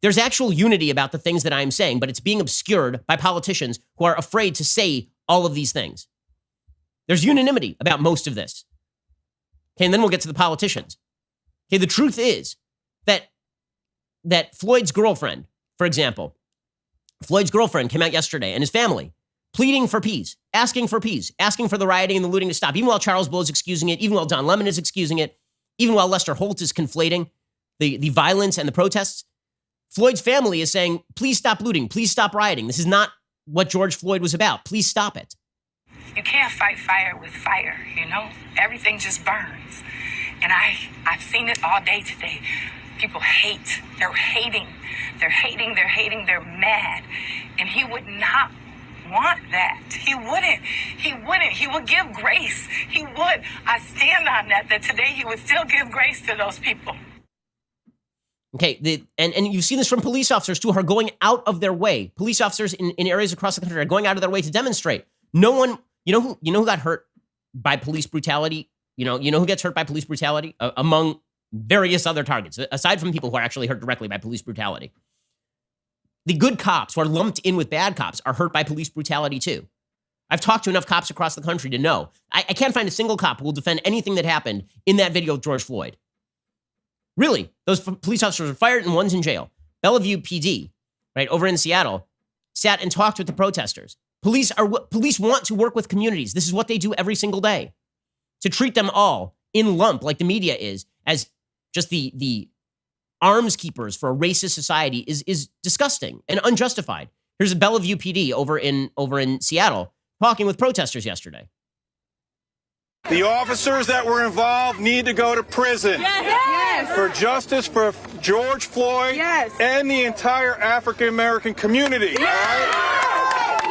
There's actual unity about the things that I'm saying, but it's being obscured by politicians who are afraid to say all of these things. There's unanimity about most of this. Okay, and then we'll get to the politicians. Okay, the truth is that Floyd's girlfriend, for example, Floyd's girlfriend came out yesterday and his family pleading for peace, asking for the rioting and the looting to stop, even while Charles Blow is excusing it, even while Don Lemon is excusing it, even while Lester Holt is conflating the violence and the protests. Floyd's family is saying, please stop looting, please stop rioting. This is not what George Floyd was about. Please stop it. You can't fight fire with fire, Everything just burns. And I've seen it all day today. People hate. They're hating. They're mad. And he would not want that. He wouldn't. He would give grace. He would. I stand on that today he would still give grace to those people. Okay, and you've seen this from police officers too, who are going out of their way. Police officers in areas across the country are going out of their way to demonstrate. No one, who got hurt by police brutality? You know who gets hurt by police brutality among various other targets, aside from people who are actually hurt directly by police brutality. The good cops who are lumped in with bad cops are hurt by police brutality too. I've talked to enough cops across the country to know. I can't find a single cop who will defend anything that happened in that video of George Floyd. Really, those police officers were fired and one's in jail. Bellevue PD, right, over in Seattle, sat and talked with the protesters. Police want to work with communities. This is what they do every single day. To treat them all in lump, like the media is, as just the arms keepers for a racist society is disgusting and unjustified. Here's a Bellevue PD over in Seattle talking with protesters yesterday. The officers that were involved need to go to prison. Yes. For justice for George Floyd and the entire African American community. Yes.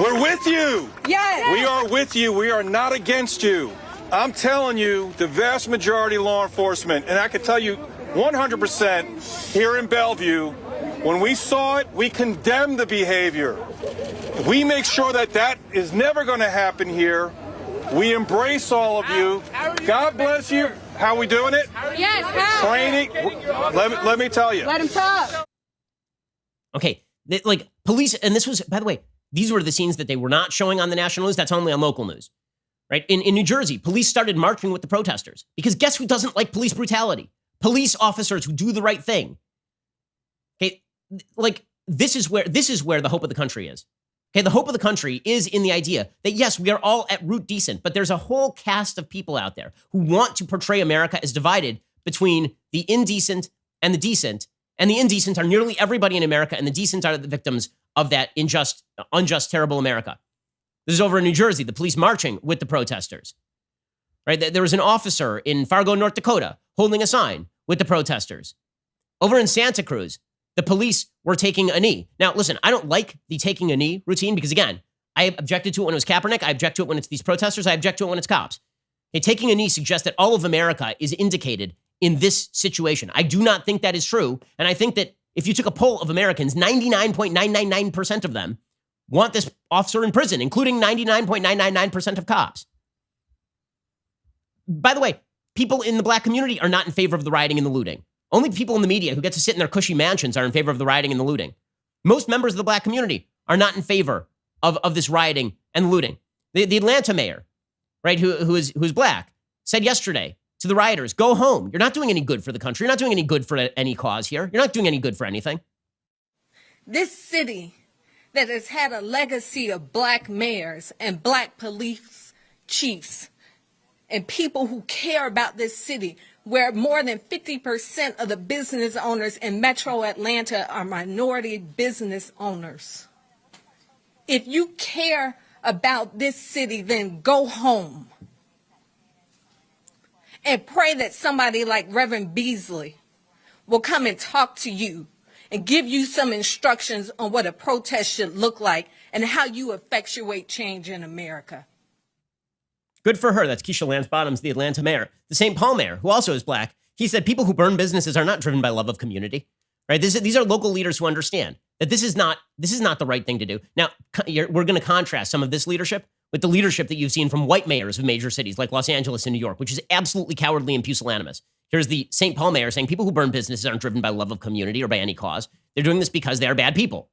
We're with you. Yes. We are with you. We are not against you. I'm telling you, the vast majority of law enforcement, and I can tell you 100% here in Bellevue, when we saw it, we condemned the behavior. We make sure that is never going to happen here. We embrace all of you. God bless you. How are we doing it? Yes, how? Training. Let me tell you. Let him talk. Okay, police, and this was, by the way, these were the scenes that they were not showing on the national news. That's only on local news, right? In New Jersey, police started marching with the protesters because guess who doesn't like police brutality? Police officers who do the right thing. Okay, this is where the hope of the country is. Okay, the hope of the country is in the idea that, yes, we are all at root decent, but there's a whole cast of people out there who want to portray America as divided between the indecent and the decent, and the indecent are nearly everybody in America, and the decent are the victims of that unjust, terrible America. This is over in New Jersey, the police marching with the protesters, right? There was an officer in Fargo, North Dakota, holding a sign with the protesters. Over in Santa Cruz, the police were taking a knee. Now, listen, I don't like the taking a knee routine because, again, I objected to it when it was Kaepernick. I object to it when it's these protesters. I object to it when it's cops. Okay, taking a knee suggests that all of America is indicated in this situation. I do not think that is true. And I think that if you took a poll of Americans, 99.999% of them want this officer in prison, including 99.999% of cops. By the way, people in the black community are not in favor of the rioting and the looting. Only people in the media who get to sit in their cushy mansions are in favor of the rioting and the looting. Most members of the black community are not in favor of this rioting and looting. The Atlanta mayor, right, who is black, said yesterday to the rioters, go home. You're not doing any good for the country. You're not doing any good for any cause here. You're not doing any good for anything. This city that has had a legacy of black mayors and black police chiefs and people who care about this city, where more than 50% of the business owners in Metro Atlanta are minority business owners. If you care about this city, then go home and pray that somebody like Reverend Beasley will come and talk to you and give you some instructions on what a protest should look like and how you effectuate change in America. Good for her. That's Keisha Lance Bottoms, the Atlanta mayor. The St. Paul mayor, who also is black, he said people who burn businesses are not driven by love of community, right? These are local leaders who understand that this is not the right thing to do. Now, we're going to contrast some of this leadership with the leadership that you've seen from white mayors of major cities like Los Angeles and New York, which is absolutely cowardly and pusillanimous. Here's the St. Paul mayor saying people who burn businesses aren't driven by love of community or by any cause. They're doing this because they are bad people.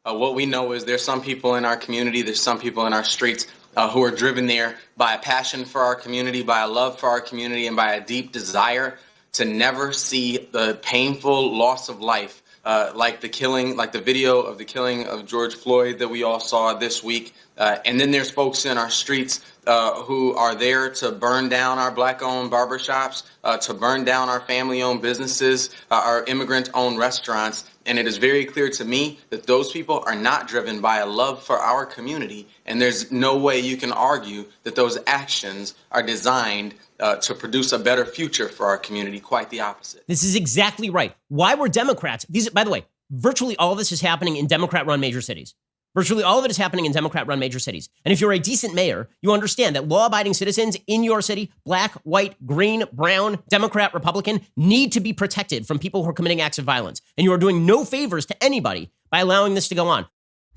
What we know is there's some people in our community, there's some people in our streets who are driven there by a passion for our community, by a love for our community, and by a deep desire to never see the painful loss of life, like the video of the killing of George Floyd that we all saw this week. And then there's folks in our streets who are there to burn down our Black-owned barbershops, to burn down our family-owned businesses, our immigrant-owned restaurants. And it is very clear to me that those people are not driven by a love for our community. And there's no way you can argue that those actions are designed to produce a better future for our community. Quite the opposite. This is exactly right. Why were Democrats, by the way, virtually all of this is happening in Democrat-run major cities. Virtually all of it is happening in Democrat-run major cities. And if you're a decent mayor, you understand that law-abiding citizens in your city, black, white, green, brown, Democrat, Republican, need to be protected from people who are committing acts of violence. And you are doing no favors to anybody by allowing this to go on.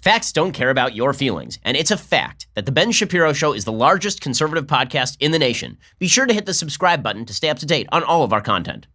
Facts don't care about your feelings, and it's a fact that The Ben Shapiro Show is the largest conservative podcast in the nation. Be sure to hit the subscribe button to stay up to date on all of our content.